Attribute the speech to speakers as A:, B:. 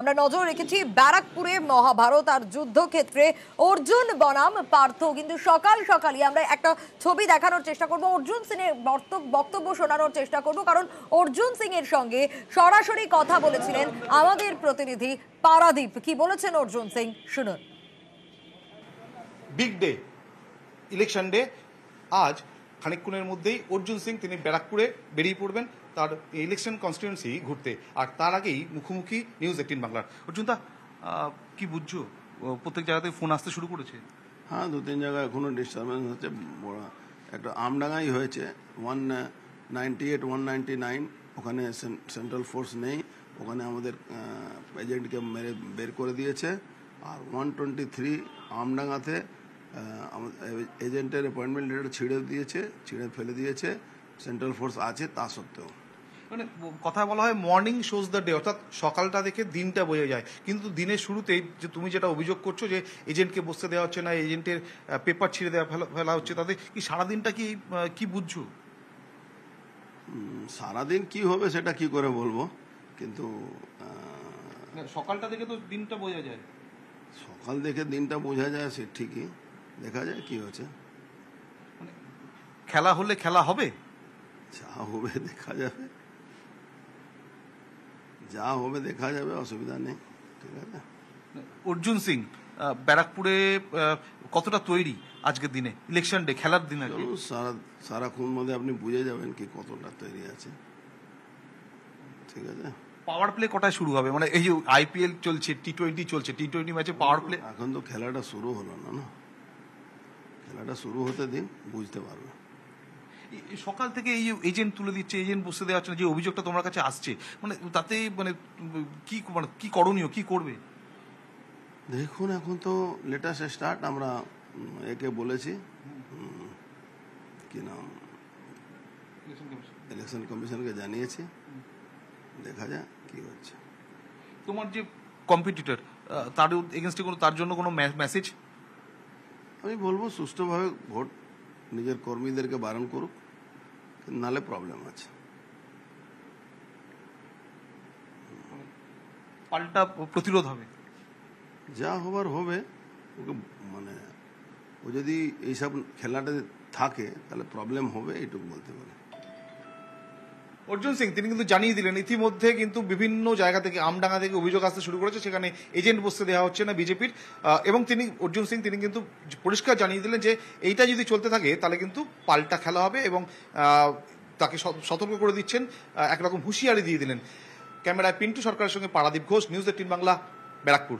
A: আমরা নজর রেখেছি ব্যারাকপুরে মহাভারত আর যুদ্ধক্ষেত্রে অর্জুন বনাম পার্থ। কিন্তু সকাল সকালই আমরা একটা ছবি দেখানোর চেষ্টা করব, অর্জুন সিং এর বক্তব্য শোনানোর চেষ্টা করব, কারণ অর্জুন সিং এর সঙ্গে সরাসরি কথা বলেছিলেন আমাদের প্রতিনিধি পারাদীপ। কি বলেছেন অর্জুন সিং, শুনুন।
B: Big day, election day. আজ খানিকক্ষণের মধ্যেই অর্জুন সিং তিনি ব্যারাকপুরে বেরিয়ে পড়বেন তার ইলেকশন কনস্টিটিউয়েন্সি ঘুরতে, আর তার আগেই মুখোমুখি নিউজ 18 বাংলার। অর্জুন দা, কি বুঝছো, প্রত্যেক জায়গাতে ফোন আসতে শুরু করেছে?
C: হ্যাঁ, 2-3 জায়গায় এখনো ডিস্টারবেন্স হচ্ছে। একটা আমডাঙ্গাই হয়েছে 198, 199, ওখানে সেন্ট্রাল ফোর্স নেই, ওখানে আমাদের এজেন্টকে মেরে বের করে দিয়েছে। আর 123 আমডাঙ্গাতে এজেন্টের অ্যাপয়েন্টমেন্ট লেটার ছিঁড়ে ফেলে দিয়েছে। সেন্ট্রাল ফোর্স আছে তা সত্ত্বেও।
B: মানে কথা বলা হয় মর্নিং শোজ দ্য ডে, অর্থাৎ সকালটা দেখে দিনটা বোঝা যায়। কিন্তু দিনের শুরুতেই যে তুমি যেটা অভিযোগ করছো যে এজেন্টকে বসতে দেওয়া হচ্ছে না, এজেন্টের পেপার ছিঁড়ে ফেলা হচ্ছে, তাতে কি সারাদিনটা কি বুঝছো?
C: সারাদিন কি হবে সেটা কি করে বলবো, কিন্তু
B: সকালটা দেখে তো দিনটা বোঝা যায়।
C: সকাল দেখে দিনটা বোঝা যায়, সে ঠিকই। দেখা যায় কি হচ্ছে।
B: খেলা হলে খেলা হবে,
C: যা হবে দেখা যাবে, অসুবিধা নেই, ঠিক আছে।
B: অর্জুন সিং ব্যারাকপুরে কতটা তৈরি আজকের দিনে, ইলেকশন ডে, খেলার দিনে?
C: সারাক্ষণ মধ্যে আপনি বুঝে যাবেন কি কতটা তৈরি আছে, ঠিক আছে।
B: পাওয়ার প্লে কটায় শুরু হবে? মানে এই যে আইপিএল চলছে, টি-20 চলছে, টি-20 ম্যাচে পাওয়ার প্লে
C: এখন তো খেলাটা শুরু হলো না, খেলাটা শুরু হতে দিন, বুঝতে পারবে।
B: সকাল থেকে এই এজেন্ট তুলে দিচ্ছে, এজেন্ট বসতে দেওয়া হচ্ছে না, যে অভিযোগটা তোমার কাছে আসছে, মানে তাতে কি করণীয়, কি করবে?
C: দেখুন, এখন তো লেটেস্ট স্টার্ট, আমরা একে বলেছি, কি নাম, ইলেকশন কমিশনকে জানিয়েছি, দেখা যাক কি হচ্ছে।
B: তোমার যে কম্পিটিটর, তার এগেনস্টে তার জন্য কোনো মেসেজ?
C: আমি বলবো সুষ্ঠুভাবে ভোট নিজের কর্মীদেরকে বারণ করুক, নালে প্রবলেম আছে।
B: পাল্টা প্রতিরোধ হবে,
C: যা হবার হবে। মানে ও যদি এইসব খেলাটা থাকে তাহলে প্রবলেম হবে, এইটুকু বলতে পারে।
B: অর্জুন সিং তিনি কিন্তু জানিয়ে দিলেন ইতিমধ্যে কিন্তু বিভিন্ন জায়গা থেকে, আমডাঙ্গা থেকে অভিযোগ আসতে শুরু করেছে, সেখানে এজেন্ট বসতে দেওয়া হচ্ছে না বিজেপির। এবং অর্জুন সিং তিনি কিন্তু পরিষ্কার জানিয়ে দিলেন যে এইটা যদি চলতে থাকে তাহলে কিন্তু পাল্টা খেলা হবে, এবং তাকে সতর্ক করে দিচ্ছেন, একরকম হুঁশিয়ারি দিয়ে দিলেন। ক্যামেরায় পিন্টু সরকারের সঙ্গে পারাদীপ ঘোষ, নিউজ 18 বাংলা, ব্যারাকপুর।